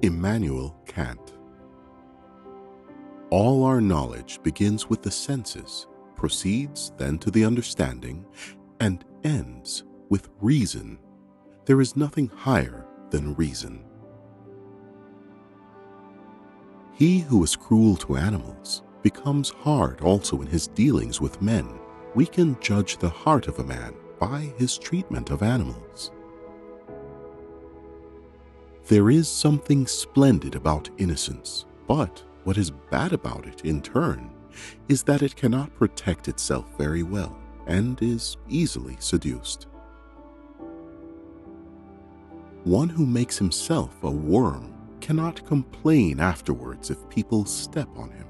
Immanuel Kant. All our knowledge begins with the senses, proceeds then to the understanding, and ends with reason. There is nothing higher than reason. He who is cruel to animals becomes hard also in his dealings with men. We can judge the heart of a man by his treatment of animals. There is something splendid about innocence, but what is bad about it in turn is that it cannot protect itself very well and is easily seduced. One who makes himself a worm cannot complain afterwards if people step on him.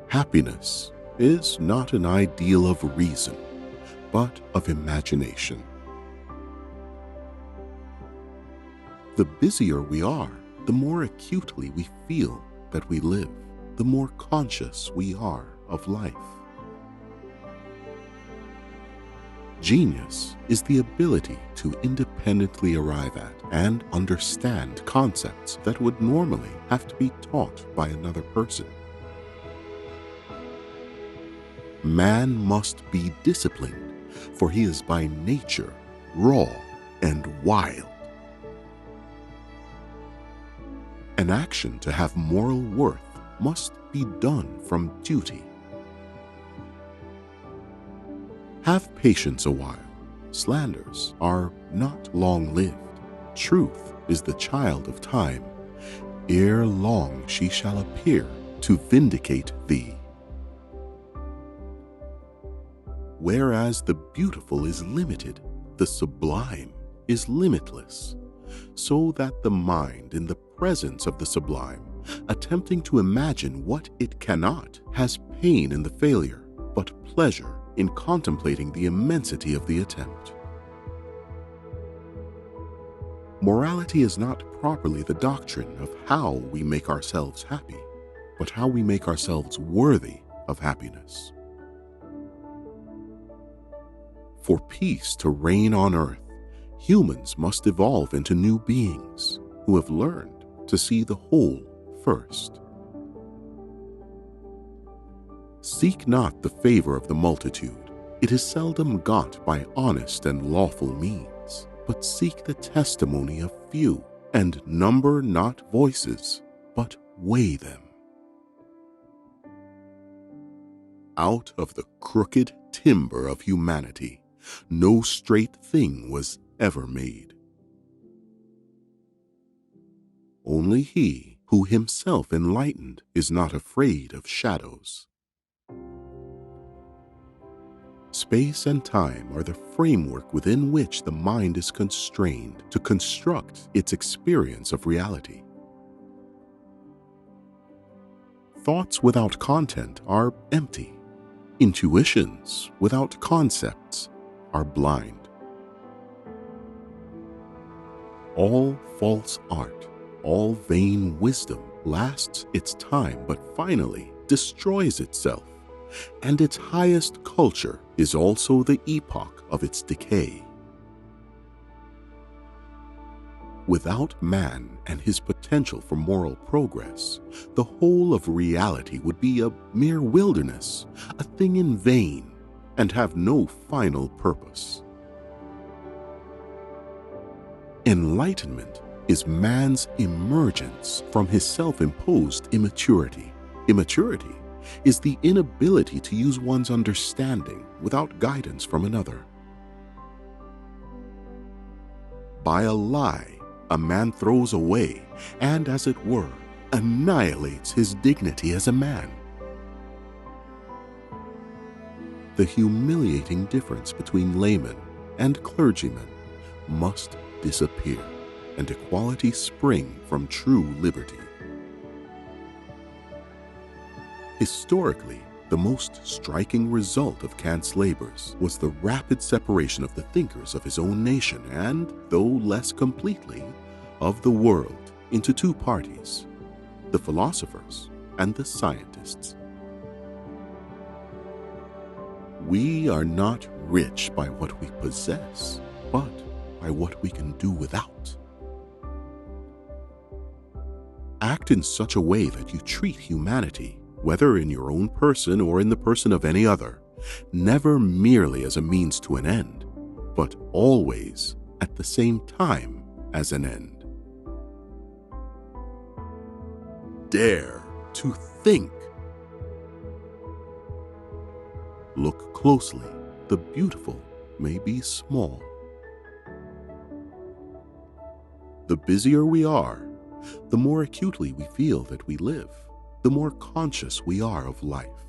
Happiness is not an ideal of reason, but of imagination. The busier we are, the more acutely we feel that we live, the more conscious we are of life. Genius is the ability to independently arrive at and understand concepts that would normally have to be taught by another person. Man must be disciplined, for he is by nature raw and wild. An action to have moral worth must be done from duty. Have patience a while. Slanders are not long-lived. Truth is the child of time. Ere long she shall appear to vindicate thee. Whereas the beautiful is limited, the sublime is limitless, so that the mind in the presence of the sublime, attempting to imagine what it cannot, has pain in the failure, but pleasure in contemplating the immensity of the attempt. Morality is not properly the doctrine of how we make ourselves happy, but how we make ourselves worthy of happiness. For peace to reign on earth, humans must evolve into new beings who have learned to see the whole first. Seek not the favor of the multitude. It is seldom got by honest and lawful means, but seek the testimony of few, and number not voices, but weigh them. Out of the crooked timber of humanity, no straight thing was ever made. Only he who himself enlightened is not afraid of shadows. Space and time are the framework within which the mind is constrained to construct its experience of reality. Thoughts without content are empty. Intuitions without concepts are blind. All false art, all vain wisdom lasts its time but finally destroys itself, and its highest culture is also the epoch of its decay. Without man and his potential for moral progress, the whole of reality would be a mere wilderness, a thing in vain, and have no final purpose. Enlightenment is man's emergence from his self-imposed immaturity. Immaturity is the inability to use one's understanding without guidance from another. By a lie, a man throws away and, as it were, annihilates his dignity as a man. The humiliating difference between laymen and clergymen must disappear, and equality spring from true liberty. Historically, the most striking result of Kant's labors was the rapid separation of the thinkers of his own nation and, though less completely, of the world into two parties, the philosophers and the scientists. We are not rich by what we possess, but by what we can do without. act in such a way that you treat humanity, whether in your own person or in the person of any other, never merely as a means to an end, but always at the same time as an end. Dare to think. Look closely. The beautiful may be small. The busier we are, the more acutely we feel that we live, the more conscious we are of life.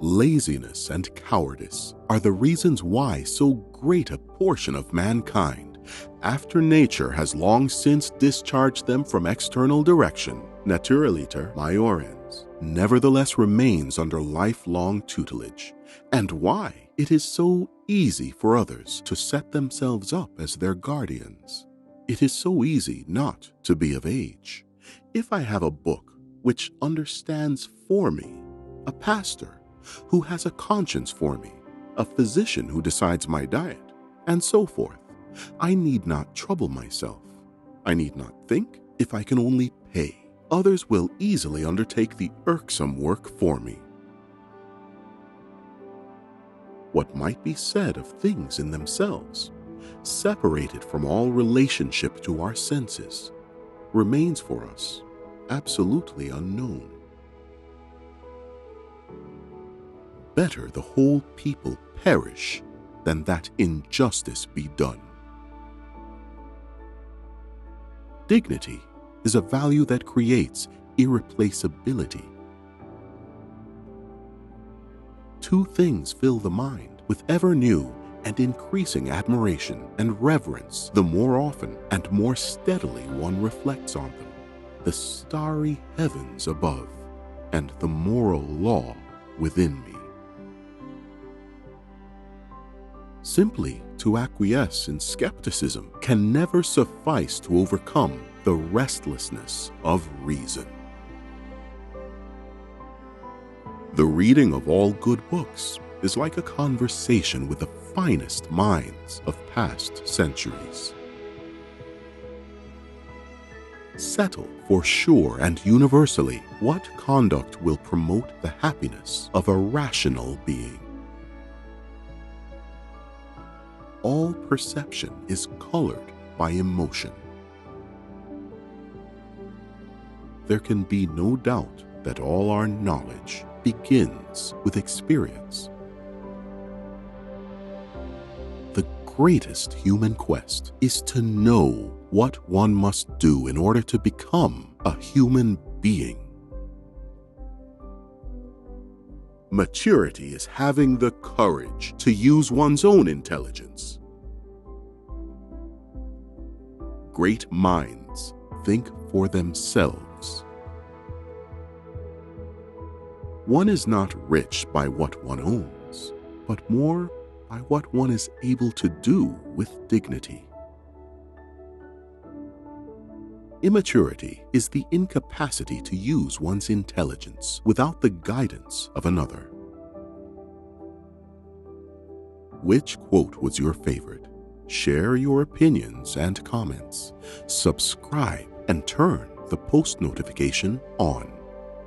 Laziness and cowardice are the reasons why so great a portion of mankind, after nature has long since discharged them from external direction, naturaliter maiorens, nevertheless remains under lifelong tutelage, and why it is so easy for others to set themselves up as their guardians. It is so easy not to be of age. If I have a book which understands for me, a pastor who has a conscience for me, a physician who decides my diet, and so forth, I need not trouble myself. I need not think. If I can only pay, others will easily undertake the irksome work for me. What might be said of things in themselves, separated from all relationship to our senses, remains for us absolutely unknown. Better the whole people perish than that injustice be done. Dignity is a value that creates irreplaceability. Two things fill the mind with ever new and increasing admiration and reverence the more often and more steadily one reflects on them: the starry heavens above and the moral law within me. Simply to acquiesce in skepticism can never suffice to overcome the restlessness of reason. The reading of all good books is like a conversation with the finest minds of past centuries. Settle for sure and universally what conduct will promote the happiness of a rational being. All perception is colored by emotion. There can be no doubt that all our knowledge begins with experience. The greatest human quest is to know what one must do in order to become a human being. Maturity is having the courage to use one's own intelligence. Great minds think for themselves. One is not rich by what one owns, but more by what one is able to do with dignity. Immaturity is the incapacity to use one's intelligence without the guidance of another. Which quote was your favorite? Share your opinions and comments. Subscribe and turn the post notification on.